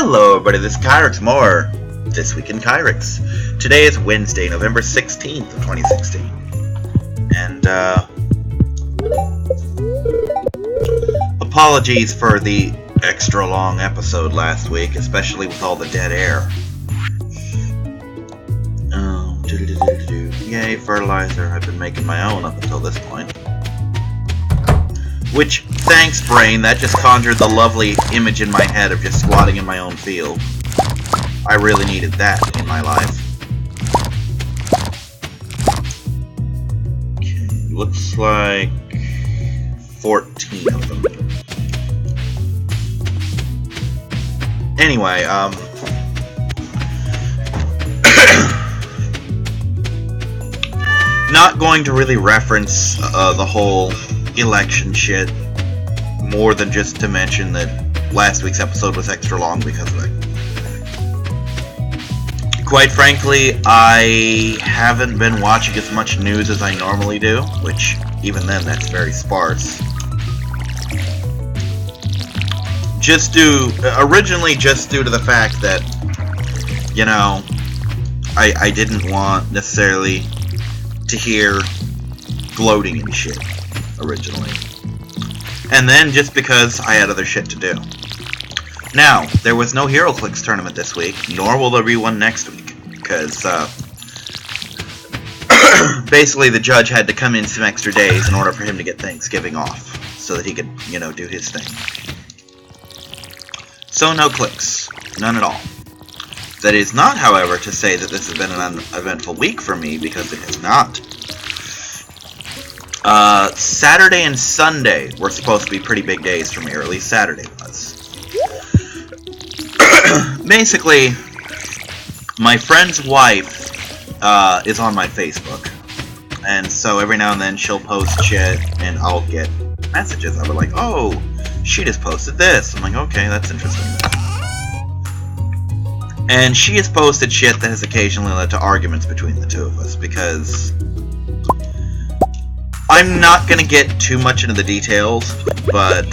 Hello everybody, this is Kyrix more This Week in Kyrix. Today is Wednesday, November 16th of 2016. And, apologies for the extra long episode last week, especially with all the dead air. Yay, fertilizer. I've been making my own up until this point. Which, thanks brain, that just conjured the lovely image in my head of just squatting in my own field. I really needed that in my life. Okay, looks like 14 of them. Anyway, not going to really reference the whole election shit more than just to mention that last week's episode was extra long because of it. Quite frankly, I haven't been watching as much news as I normally do, which even then that's very sparse. Originally just due to the fact that, you know, I didn't want necessarily to hear gloating and shit originally. And then just because I had other shit to do. Now, there was no HeroClix tournament this week, nor will there be one next week, because basically the judge had to come in some extra days in order for him to get Thanksgiving off, so that he could, you know, do his thing. So no clicks. None at all. That is not, however, to say that this has been an uneventful week for me, because it has not. Saturday and Sunday were supposed to be pretty big days for me, or at least Saturday was. Basically, my friend's wife is on my Facebook, and so every now and then she'll post shit, and I'll get messages. I'll be like, oh, she just posted this. I'm like, okay, that's interesting. And she has posted shit that has occasionally led to arguments between the two of us, because I'm not going to get too much into the details, but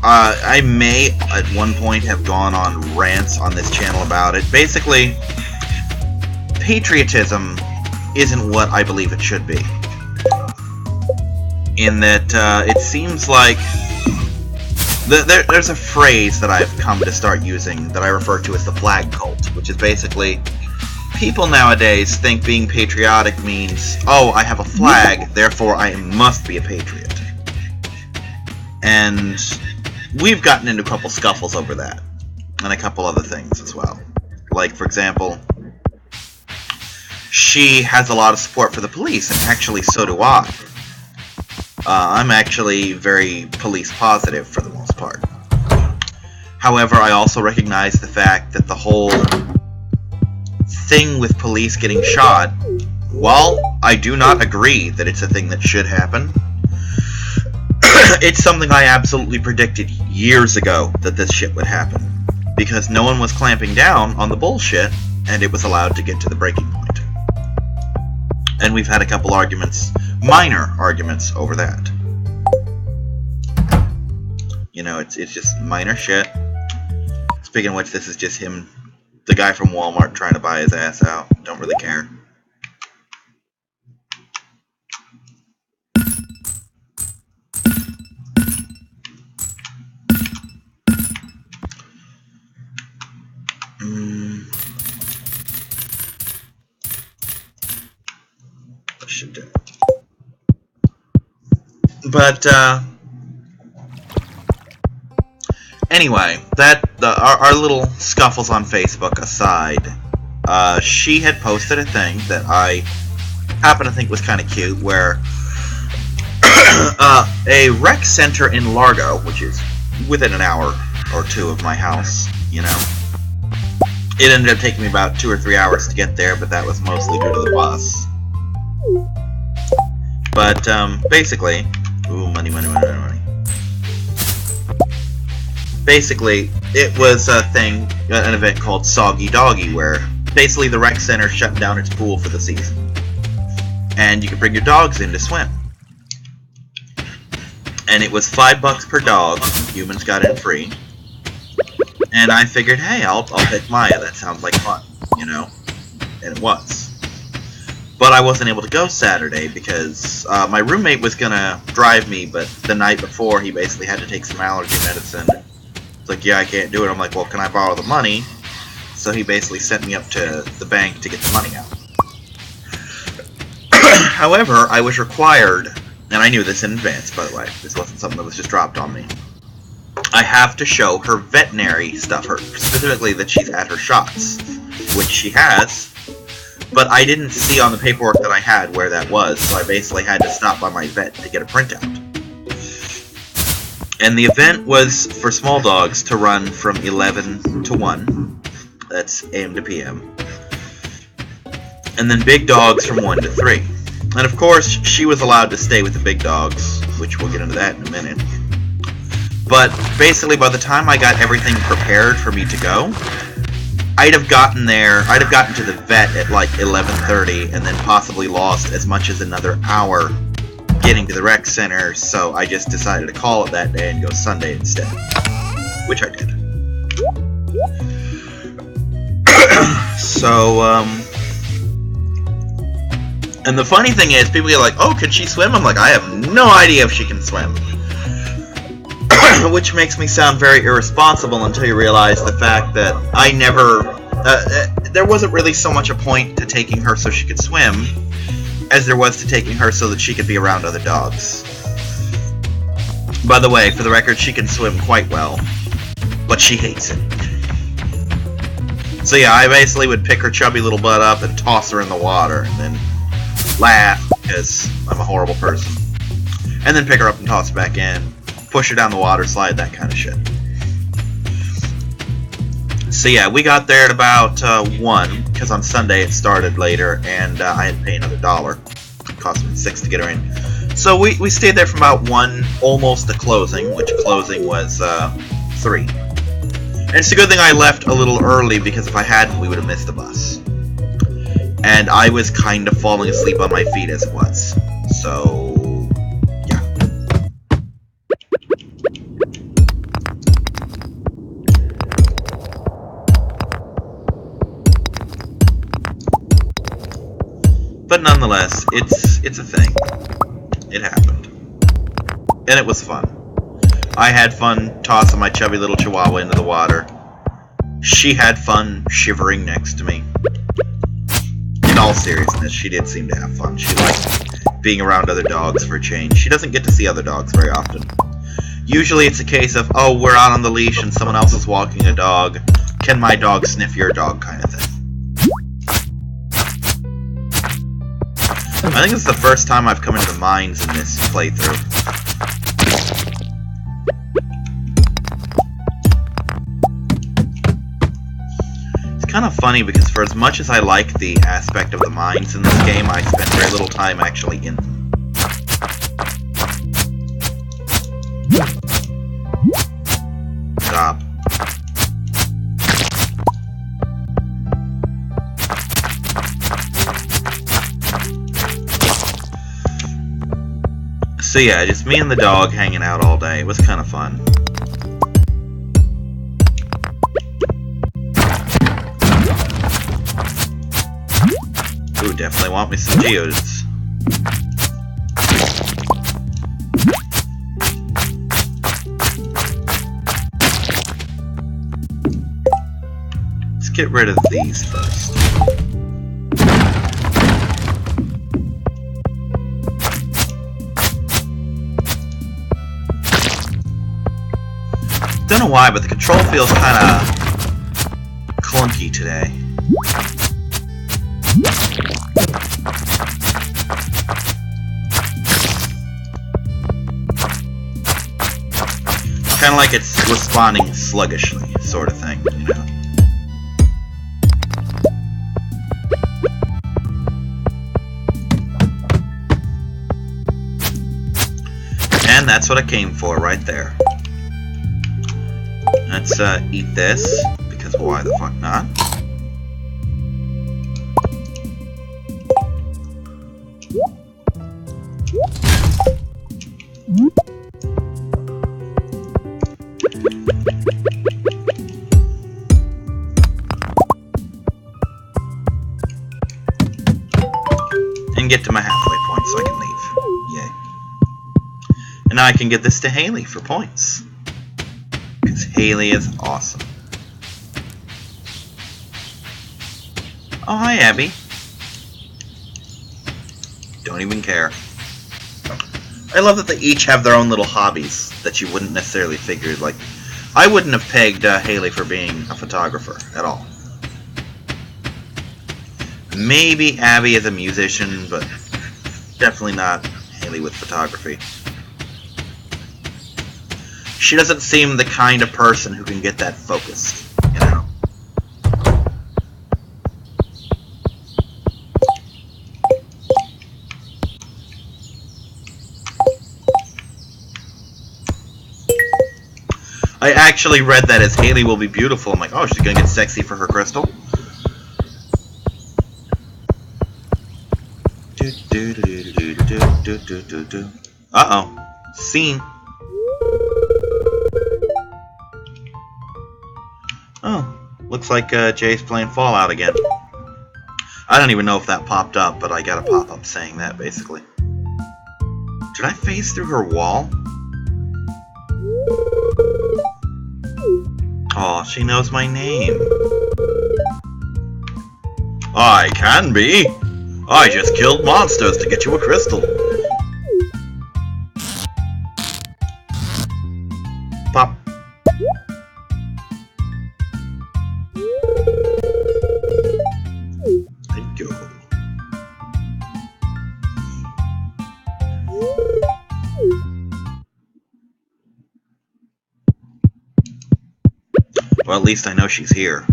I may at one point have gone on rants on this channel about it. Basically, patriotism isn't what I believe it should be. In that it seems like there's a phrase that I've come to start using that I refer to as the flag cult, which is basically people nowadays think being patriotic means, oh, I have a flag, therefore I must be a patriot. And we've gotten into a couple scuffles over that, and a couple other things as well. Like, for example, she has a lot of support for the police, and actually so do I. I'm actually very police positive for the most part. However, I also recognize the fact that the whole thing with police getting shot, while I do not agree that it's a thing that should happen, it's something I absolutely predicted years ago that this shit would happen. Because no one was clamping down on the bullshit, and it was allowed to get to the breaking point. And we've had a couple arguments, minor arguments, over that. You know, it's just minor shit. Speaking of which, this is just him, the guy from Walmart, trying to buy his ass out. Don't really care. Should do. But anyway, our little scuffles on Facebook aside, she had posted a thing that I happen to think was kind of cute, where a rec center in Largo, which is within an hour or two of my house, you know. It ended up taking me about 2 or 3 hours to get there, but that was mostly due to the bus. But, basically, ooh, money. Basically, it was a thing, an event called Soggy Doggy, where basically the rec center shut down its pool for the season. And you could bring your dogs in to swim. And it was $5 per dog. Humans got in free. And I figured, hey, I'll pick Maya. That sounds like fun, you know? And it was. But I wasn't able to go Saturday because my roommate was gonna drive me, but the night before he basically had to take some allergy medicine. It's like, yeah, I can't do it. I'm like, well, can I borrow the money? So he basically sent me up to the bank to get the money out. However, I was required, and I knew this in advance, by the way. This wasn't something that was just dropped on me. I have to show her veterinary stuff, specifically that she's had her shots, which she has. But I didn't see on the paperwork that I had where that was, so I basically had to stop by my vet to get a printout. And the event was for small dogs to run from 11 to 1. That's AM to PM. And then big dogs from 1 to 3. And of course, she was allowed to stay with the big dogs, which we'll get into that in a minute. But basically, by the time I got everything prepared for me to go, I'd have gotten to the vet at like 11:30, and then possibly lost as much as another hour getting to the rec center, so I just decided to call it that day and go Sunday instead. Which I did. And the funny thing is, people get like, oh, can she swim? I'm like, I have no idea if she can swim. Which makes me sound very irresponsible until you realize the fact that I never... there wasn't really so much a point to taking her so she could swim as there was to taking her so that she could be around other dogs. By the way, for the record, she can swim quite well, but she hates it. So yeah, I basically would pick her chubby little butt up and toss her in the water, and then laugh, because I'm a horrible person. And then pick her up and toss her back in, push her down the water slide, that kind of shit. So yeah, we got there at about 1, because on Sunday it started later, and I had to pay another $1. It cost me $6 to get her in. So we stayed there from about 1, almost to closing, which closing was 3. And it's a good thing I left a little early, because if I hadn't, we would have missed the bus. And I was kind of falling asleep on my feet as it was. So, yeah. But nonetheless, it's a thing. It happened. And it was fun. I had fun tossing my chubby little chihuahua into the water. She had fun shivering next to me. In all seriousness, she did seem to have fun. She liked being around other dogs for a change. She doesn't get to see other dogs very often. Usually it's a case of, oh, we're out on the leash and someone else is walking a dog. Can my dog sniff your dog kind of thing. I think it's the first time I've come into the mines in this playthrough. Kind of funny because for as much as I like the aspect of the mines in this game, I spent very little time actually in them. Stop. So yeah, just me and the dog hanging out all day. It was kind of fun. Ooh, definitely want me some geodes. Let's get rid of these first. Don't know why, but the control feels kinda clunky today. Kind of like it's responding sluggishly, sort of thing, you know? And that's what I came for, right there. Let's eat this, because why the fuck not? can get to my halfway point so I can leave. Yay. And now I can give this to Haley for points. Because Haley is awesome. Oh, hi, Abby. Don't even care. I love that they each have their own little hobbies that you wouldn't necessarily figure. Like, I wouldn't have pegged Haley for being a photographer at all. Maybe Abby as a musician, but definitely not Haley with photography. She doesn't seem the kind of person who can get that focused, you know? I actually read that as Haley will be beautiful. I'm like, oh, she's gonna get sexy for her crystal. Uh-oh. Scene. Oh, looks like Jay's playing Fallout again. I don't even know if that popped up, but I got a pop-up saying that, basically. Did I phase through her wall? Oh, she knows my name. I can be. I just killed monsters to get you a crystal. Pop. Thank you. Well, at least I know she's here.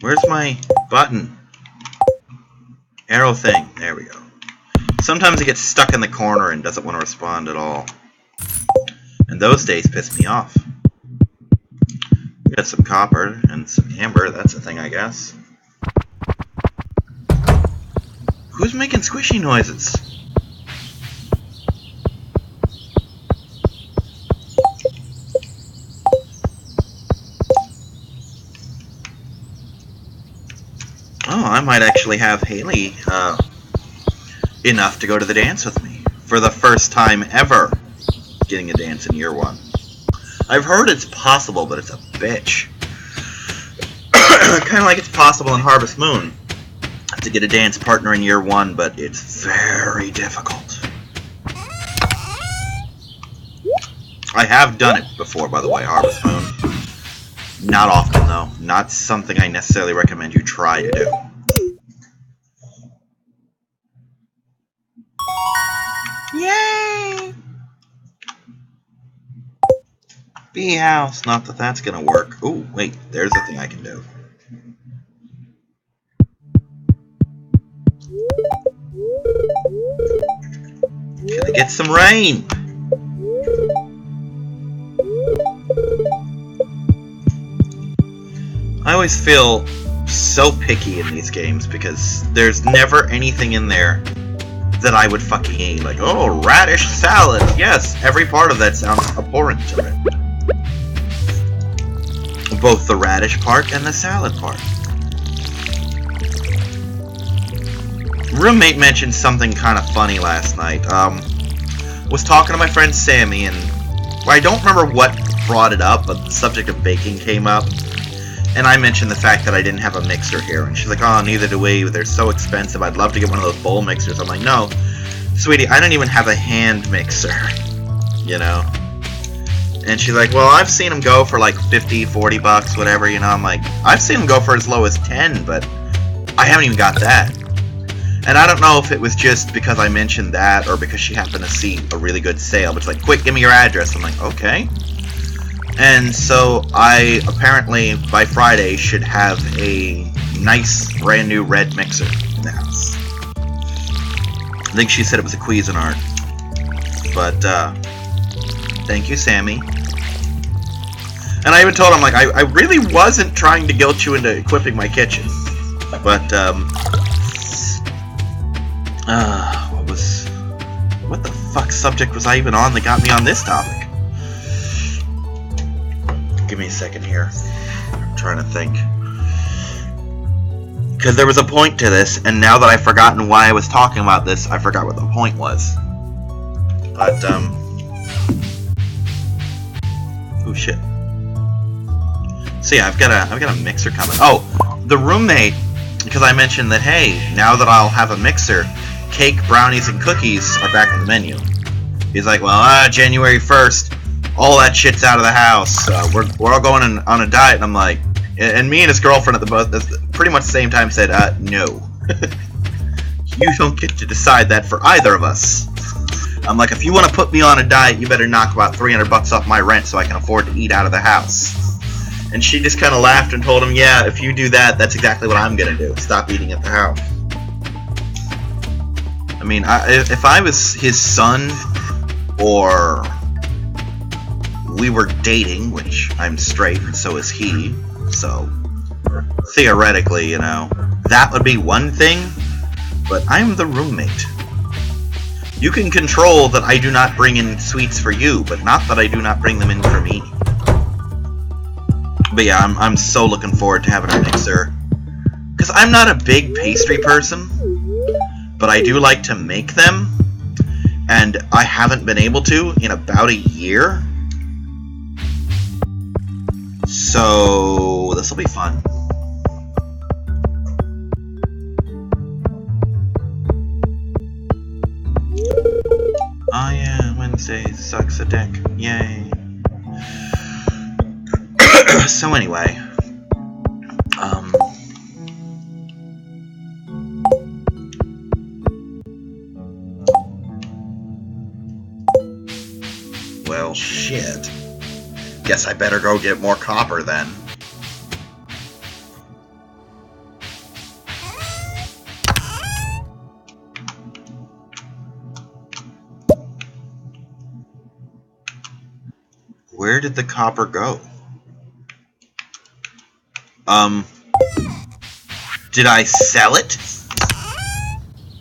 Where's my button? Arrow thing. There we go. Sometimes it gets stuck in the corner and doesn't want to respond at all. And those days piss me off. We got some copper and some amber. That's a thing, I guess. Who's making squishy noises? Oh, I might actually have Haley enough to go to the dance with me. For the first time ever getting a dance in year 1. I've heard it's possible, but it's a bitch. Kind of like it's possible in Harvest Moon to get a dance partner in year 1, but it's very difficult. I have done it before, by the way, Harvest Moon. Not often, though. Not something I necessarily recommend you try to do. Yay! Bee house. Not that that's gonna work. Ooh, wait. There's a thing I can do. Can I get some rain? I always feel so picky in these games because there's never anything in there that I would fucking eat. Like, oh, radish salad. Yes, every part of that sounds abhorrent to me. Both the radish part and the salad part. Roommate mentioned something kind of funny last night. Was talking to my friend Sammy, and I don't remember what brought it up, but the subject of baking came up. And I mentioned the fact that I didn't have a mixer here. And she's like, oh, neither do we. They're so expensive. I'd love to get one of those bowl mixers. I'm like, no, sweetie, I don't even have a hand mixer. You know? And she's like, well, I've seen them go for like 50, 40 bucks, whatever, you know? I'm like, I've seen them go for as low as 10, but I haven't even got that. And I don't know if it was just because I mentioned that or because she happened to see a really good sale. But it's like, quick, give me your address. I'm like, okay. And so I apparently, by Friday, should have a nice, brand new red mixer in the house. I think she said it was a Cuisinart. But, thank you, Sammy. And I even told him, like, I really wasn't trying to guilt you into equipping my kitchen. But, what the fuck subject was I even on that got me on this topic? Give me a second here. I'm trying to think. Because there was a point to this, and now that I've forgotten why I was talking about this, I forgot what the point was. But, oh shit. So yeah, I've got a mixer coming. Oh, the roommate, because I mentioned that, hey, now that I'll have a mixer, cake, brownies, and cookies are back on the menu. He's like, well, January 1st, all that shit's out of the house. We're all going on a diet, and I'm like, and me and his girlfriend at pretty much the same time said, no. You don't get to decide that for either of us. I'm like, if you want to put me on a diet, you better knock about $300 off my rent so I can afford to eat out of the house. And she just kind of laughed and told him, yeah, if you do that, that's exactly what I'm going to do. Stop eating at the house. I mean, if I was his son, or we were dating, which I'm straight and so is he, so theoretically, you know, that would be one thing, but I'm the roommate. You can control that I do not bring in sweets for you, but not that I do not bring them in for me. But yeah, I'm so looking forward to having a mixer. Because I'm not a big pastry person, but I do like to make them. And I haven't been able to in about a year. So this will be fun. Oh yeah, Wednesday sucks a dick. Yay. So anyway, well, shit. Guess I better go get more copper then. Where did the copper go? Did I sell it?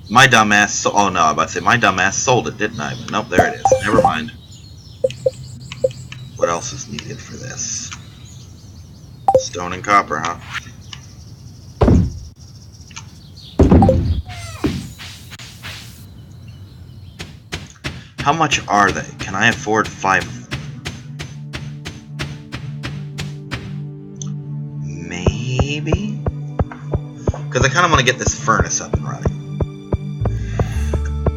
My dumbass oh no, I'm about to say, my dumbass sold it, didn't I? But nope, there it is. Never mind. What else is needed for this? Stone and copper, huh? How much are they? Can I afford 5 of them? Maybe? Because I kind of want to get this furnace up and running.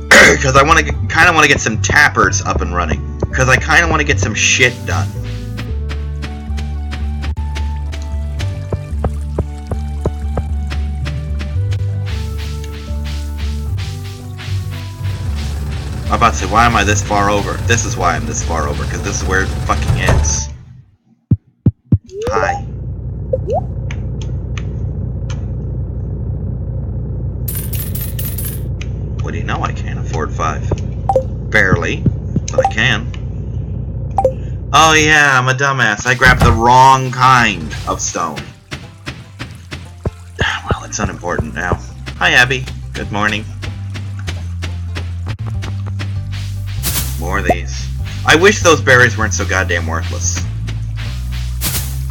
Because I kind of want to get some tappers up and running. Because I kind of want to get some shit done. I'm about to say, why am I this far over? This is why I'm this far over, because this is where it fucking ends. Hi. What do you know? I can't afford 5. Barely, but I can. Oh yeah, I'm a dumbass. I grabbed the wrong kind of stone. Well, it's unimportant now. Hi, Abby. Good morning. More of these. I wish those berries weren't so goddamn worthless.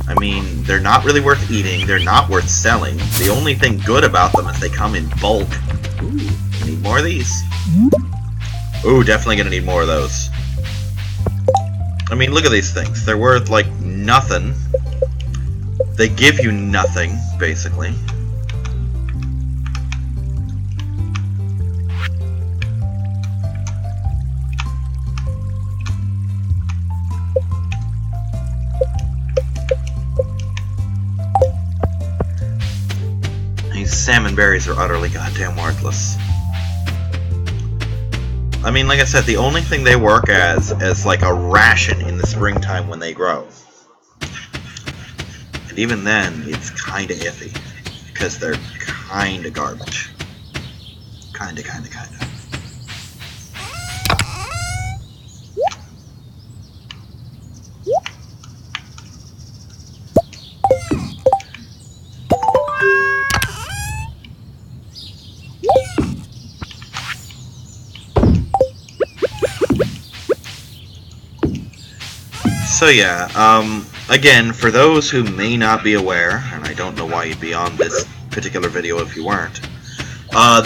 I mean, they're not really worth eating. They're not worth selling. The only thing good about them is they come in bulk. Ooh, I need more of these. Ooh, definitely gonna need more of those. I mean, look at these things. They're worth, like, nothing. They give you nothing, basically. These salmon berries are utterly goddamn worthless. I mean, like I said, the only thing they work as is like a ration in the springtime when they grow. And even then, it's kinda iffy. Because they're kinda garbage. Kinda. So yeah, Again, for those who may not be aware, and I don't know why you'd be on this particular video if you weren't,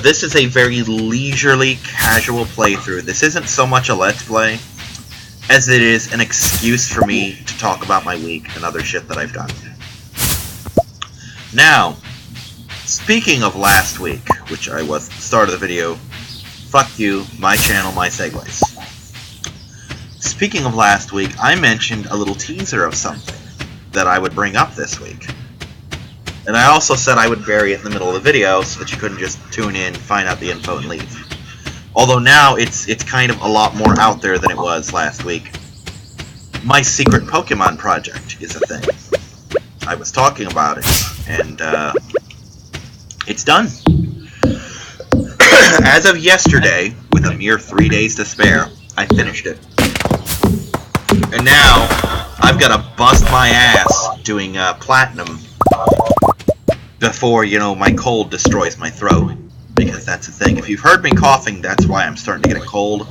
this is a very leisurely, casual playthrough. This isn't so much a Let's Play as it is an excuse for me to talk about my week and other shit that I've done. Now, speaking of last week, which I was at the start of the video, fuck you, my channel, my segues. Speaking of last week, I mentioned a little teaser of something that I would bring up this week. And I also said I would bury it in the middle of the video so that you couldn't just tune in, find out the info, and leave. Although now it's kind of a lot more out there than it was last week. My secret Pokemon project is a thing. I was talking about it, and it's done. As of yesterday, with a mere 3 days to spare, I finished it. And now, I've got to bust my ass doing Platinum before, you know, my cold destroys my throat. Because that's the thing. If you've heard me coughing, that's why I'm starting to get a cold.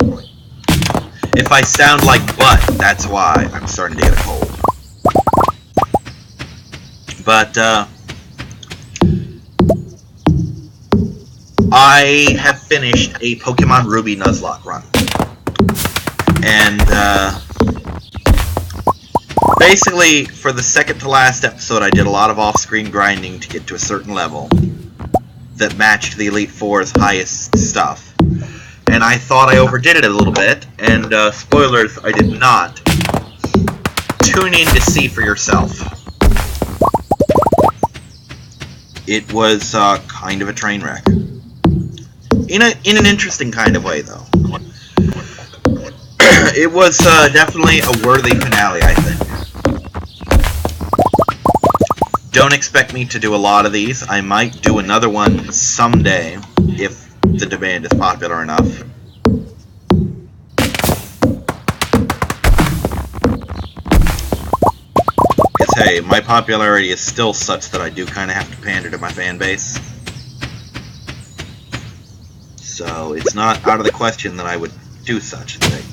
If I sound like butt, that's why I'm starting to get a cold. But, I have finished a Pokemon Ruby Nuzlocke run. And, basically, for the second to last episode, I did a lot of off-screen grinding to get to a certain level that matched the Elite Four's highest stuff. And I thought I overdid it a little bit, and spoilers, I did not. Tune in to see for yourself. It was kind of a train wreck. In an interesting kind of way, though. It was definitely a worthy finale, I think. Don't expect me to do a lot of these. I might do another one someday, if the demand is popular enough. Because, hey, my popularity is still such that I do kind of have to pander to my fan base. So, it's not out of the question that I would do such a thing.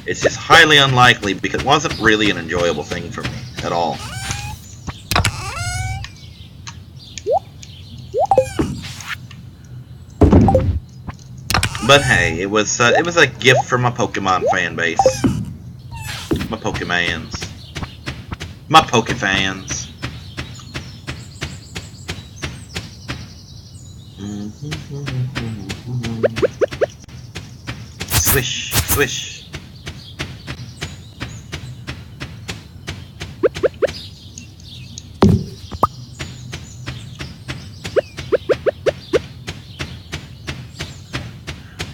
It's just highly unlikely because it wasn't really an enjoyable thing for me at all. But hey, it was a gift from my Pokemon fan base, my Pokemans, my Pokefans. Swish, swish.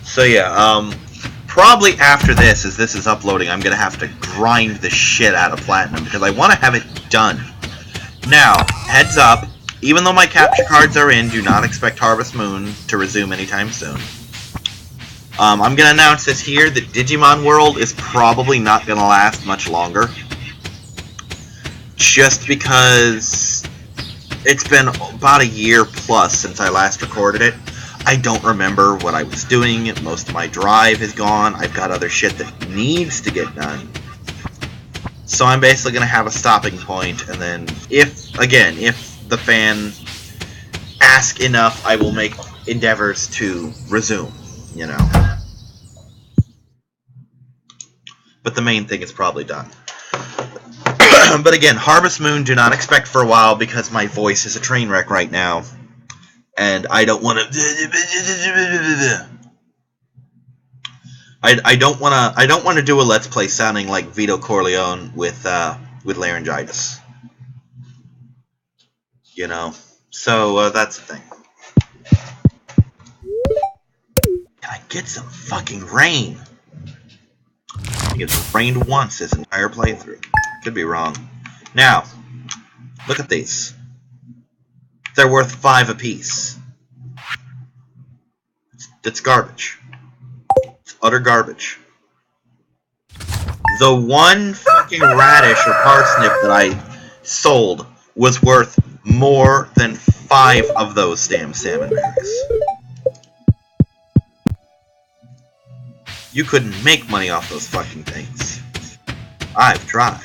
So yeah, probably after this, as this is uploading, I'm gonna have to grind the shit out of Platinum because I want to have it done. Now, heads up, even though my capture cards are in, do not expect Harvest Moon to resume anytime soon. I'm gonna announce this here, that Digimon World is probably not gonna last much longer. Just because it's been about a year plus since I last recorded it. I don't remember what I was doing. Most of my drive is gone. I've got other shit that needs to get done. So I'm basically going to have a stopping point, and then if the fan ask enough, I will make endeavors to resume, you know. But the main thing is probably done. But again, Harvest Moon, do not expect for a while because my voice is a train wreck right now. And I don't want to. I don't want to do a Let's Play sounding like Vito Corleone with laryngitis. You know, so that's the thing. Can I get some fucking rain? I think it's rained once this entire playthrough. Could be wrong. Now, look at these. They're worth 5 apiece. That's garbage. It's utter garbage. The one fucking radish or parsnip that I sold was worth more than 5 of those damn salmon berries. You couldn't make money off those fucking things. I've tried.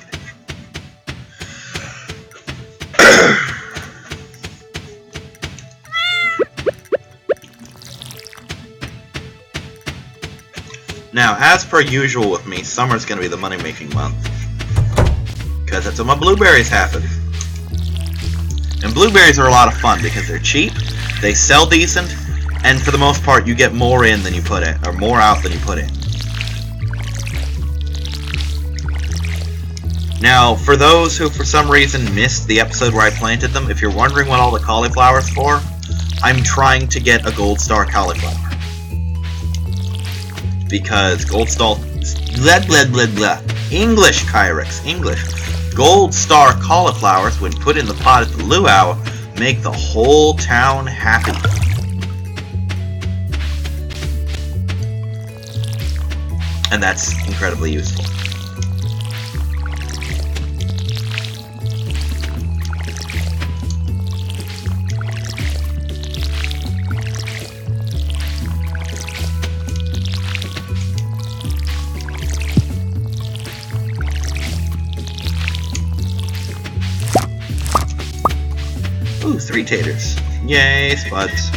Now, as per usual with me, summer's gonna be the money-making month. Because that's when my blueberries happen. And blueberries are a lot of fun because they're cheap, they sell decent, and for the most part you get more in than you put in, or more out than you put in. Now, for those who for some reason missed the episode where I planted them, if you're wondering what all the cauliflower's for, I'm trying to get a gold star cauliflower. Because gold star... blah blah blah blah. English, Kyrix, English. Gold star cauliflowers, when put in the pot at the luau, make the whole town happy. And that's incredibly useful. Ooh, 3 taters. Yay, spuds.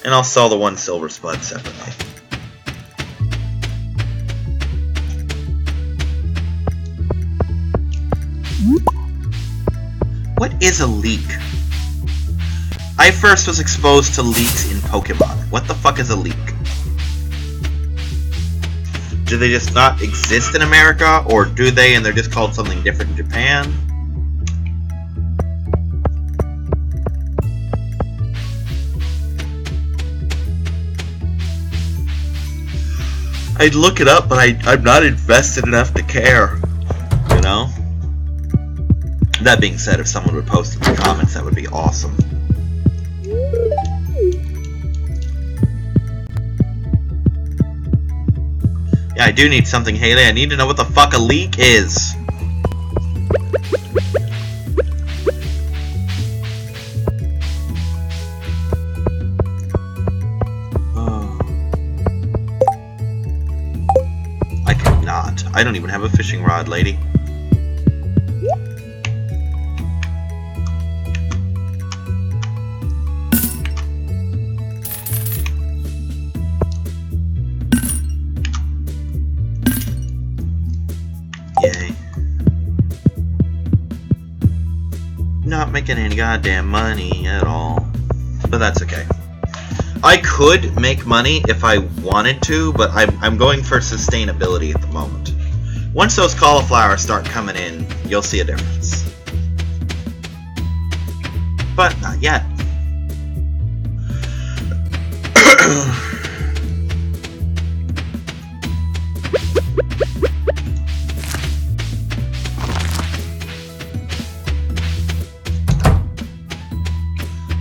And I'll sell the 1 silver spud separately. What is a leak? I first was exposed to leaks in Pokemon. What the fuck is a leak? Do they just not exist in America? Or do they and they're just called something different in Japan? I'd look it up, but I'm not invested enough to care. You know? That being said, if someone would post in the comments, that would be awesome. Yeah, I do need something, Haley. I need to know what the fuck a leak is. Oh. I cannot. I don't even have a fishing rod, lady. Yay. Not making any goddamn money at all. But that's okay. I could make money if I wanted to, but I'm going for sustainability at the moment. Once those cauliflowers start coming in, you'll see a difference. But not yet.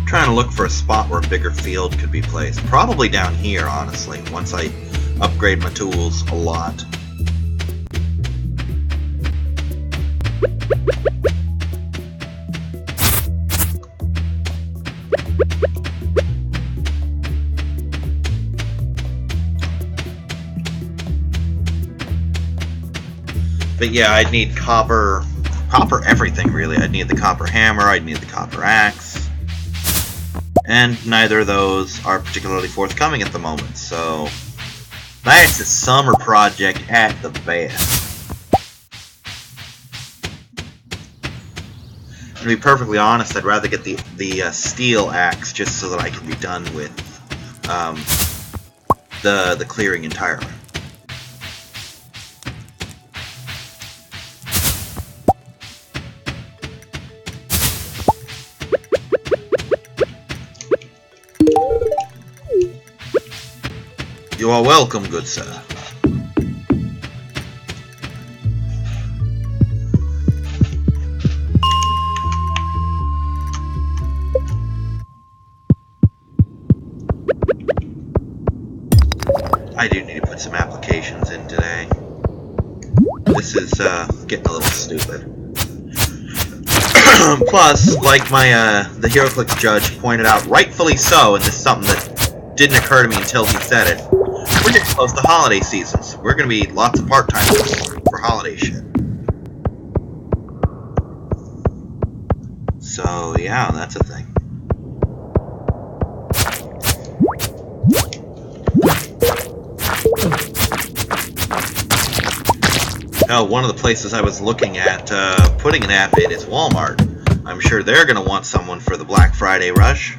Trying to look for a spot where a bigger field could be placed. Probably down here, honestly, once I upgrade my tools a lot. But yeah, I'd need copper everything really. I'd need the copper hammer, I'd need the copper axe. And neither of those are particularly forthcoming at the moment, so that's a summer project at the best. To be perfectly honest, I'd rather get the steel axe just so that I can be done with the clearing entirely. You are welcome, good sir. I do need to put some applications in today. This is getting a little stupid. Plus, like the HeroClix judge pointed out, rightfully so, and this is something that didn't occur to me until he said it, we're getting close to holiday season, so we're going to be lots of part-timers for holiday shit. So, yeah, that's a thing. Oh, one of the places I was looking at putting an app in is Walmart. I'm sure they're going to want someone for the Black Friday rush.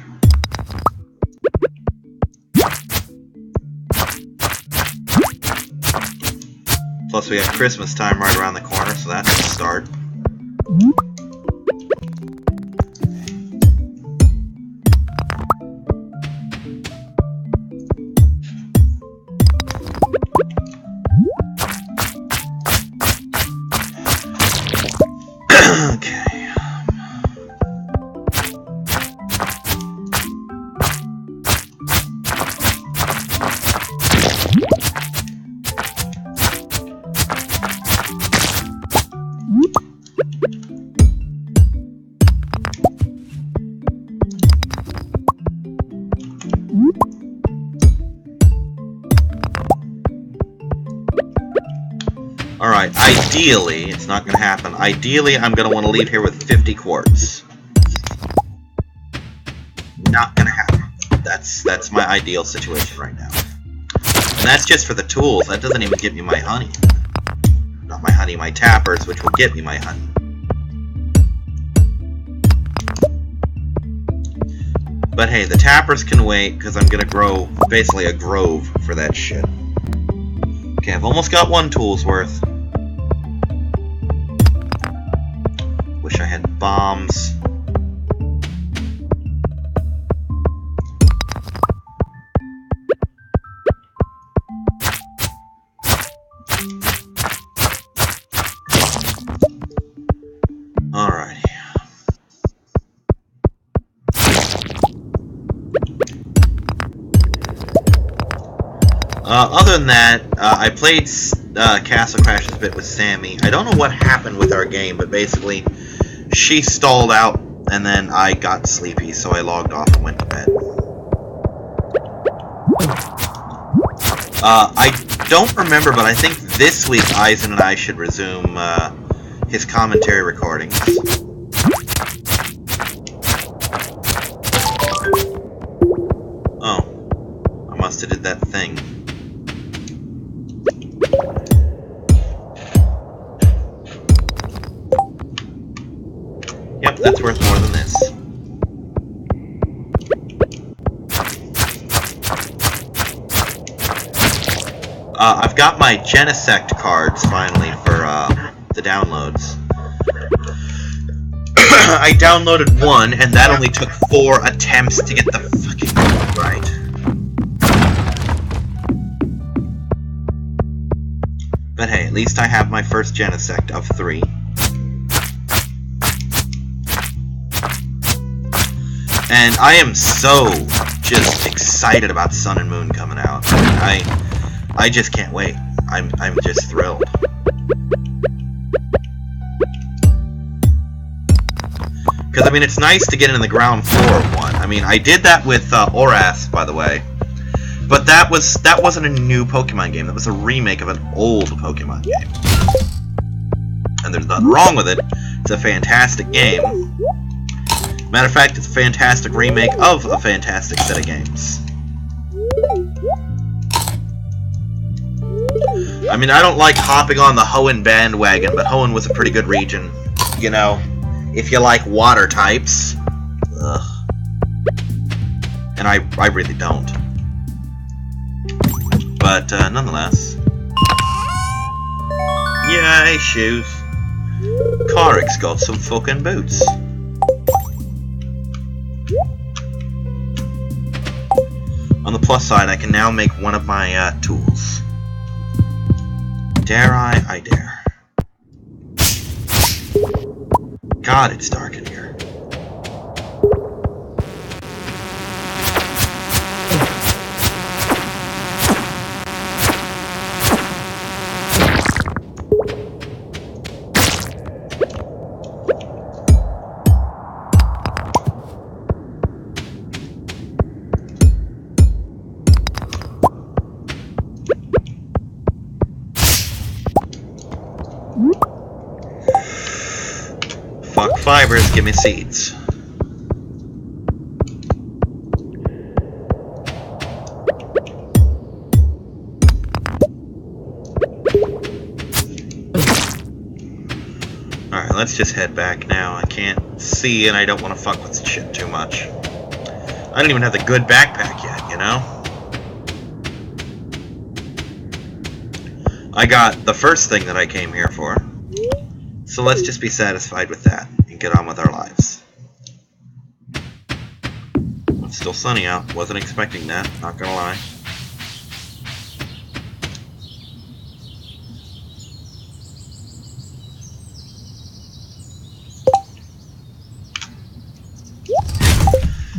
Plus, we got Christmas time right around the corner, so that's a start. Okay. Alright, ideally, it's not going to happen. Ideally, I'm going to want to leave here with 50 quartz. Not going to happen. That's my ideal situation right now. And that's just for the tools. That doesn't even get me my honey. Not my honey, my tappers, which will get me my honey. But hey, the tappers can wait, because I'm going to grow basically a grove for that shit. Okay, I've almost got one tool's worth. Wish I had bombs. Alrighty. Other than that, I played Castle Crashers a bit with Sammy. I don't know what happened with our game, but basically, she stalled out, and then I got sleepy, so I logged off and went to bed. I don't remember, but I think this week Eisen and I should resume his commentary recordings. Oh, I must have did that thing. Yep, that's worth more than this. I've got my Genesect cards, finally, for the downloads. I downloaded one, and that only took 4 attempts to get the fucking code right. But hey, at least I have my first Genesect of 3. And I am so just excited about Sun and Moon coming out. I just can't wait. I'm just thrilled. Because, I mean, it's nice to get into the ground floor of one. I mean, I did that with Oras, by the way. But that wasn't a new Pokemon game. That was a remake of an old Pokemon game. And there's nothing wrong with it. It's a fantastic game. Matter of fact, it's a fantastic remake of a fantastic set of games. I mean, I don't like hopping on the Hoenn bandwagon, but Hoenn was a pretty good region. You know, if you like water types. Ugh. And I really don't. But, nonetheless. Yay, shoes. Kyrix got some fucking boots. On the plus side, I can now make one of my tools. Dare I? I dare. God, it's dark in here. subscribers, give me seeds. Alright, let's just head back now. I can't see and I don't want to fuck with shit too much. I don't even have the good backpack yet, you know? I got the first thing that I came here for. So let's just be satisfied with that and get on with our lives. It's still sunny out. Wasn't expecting that, not gonna lie.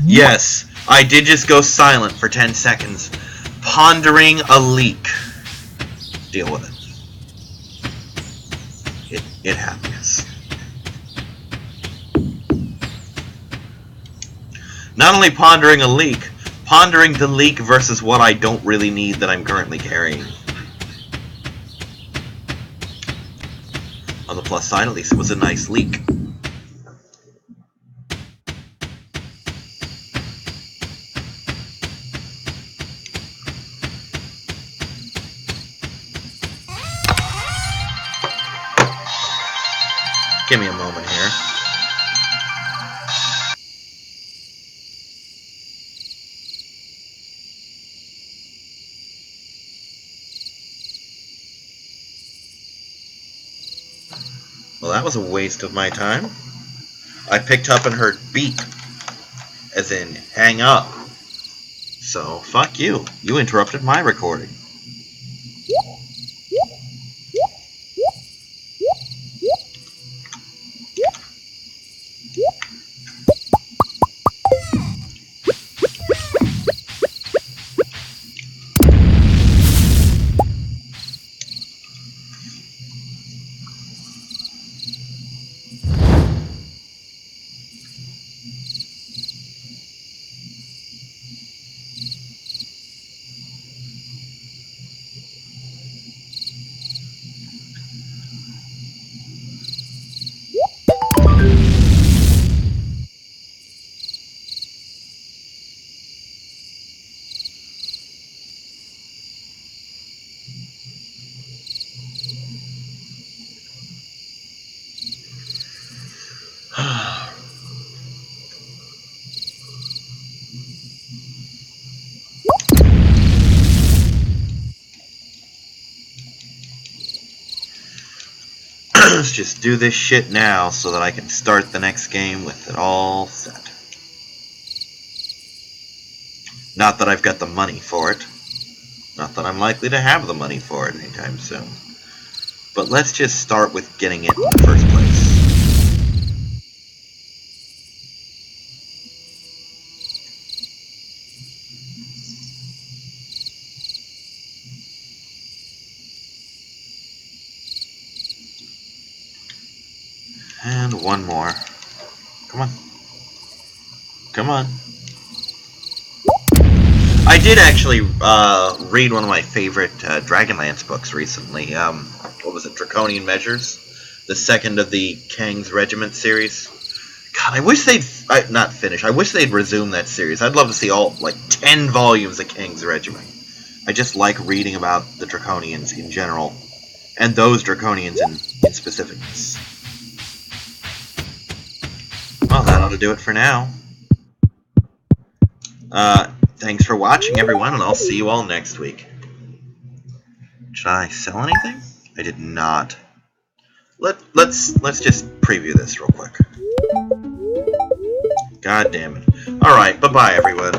Yes, I did just go silent for 10 seconds, pondering a leak. Deal with it. It happens. Not only pondering a leak, pondering the leak versus what I don't really need that I'm currently carrying. On the plus side, at least it was a nice leak. Give me a moment here. Well, that was a waste of my time. I picked up and heard beep, as in hang up. So, fuck you. You interrupted my recording. Let's just do this shit now so that I can start the next game with it all set. Not that I've got the money for it. Not that I'm likely to have the money for it anytime soon. But let's just start with getting it in the first place. And one more. Come on. Come on. I did actually read one of my favorite Dragonlance books recently. What was it? Draconian Measures? The second of the Kang's Regiment series. God, I wish they'd... not finish. I wish they'd resume that series. I'd love to see all, like, 10 volumes of Kang's Regiment. I just like reading about the Draconians in general. And those Draconians in specificness. Well, that ought to do it for now. Thanks for watching, everyone, and I'll see you all next week. Should I sell anything? I did not. Let's just preview this real quick. God damn it. Alright, bye-bye, everyone.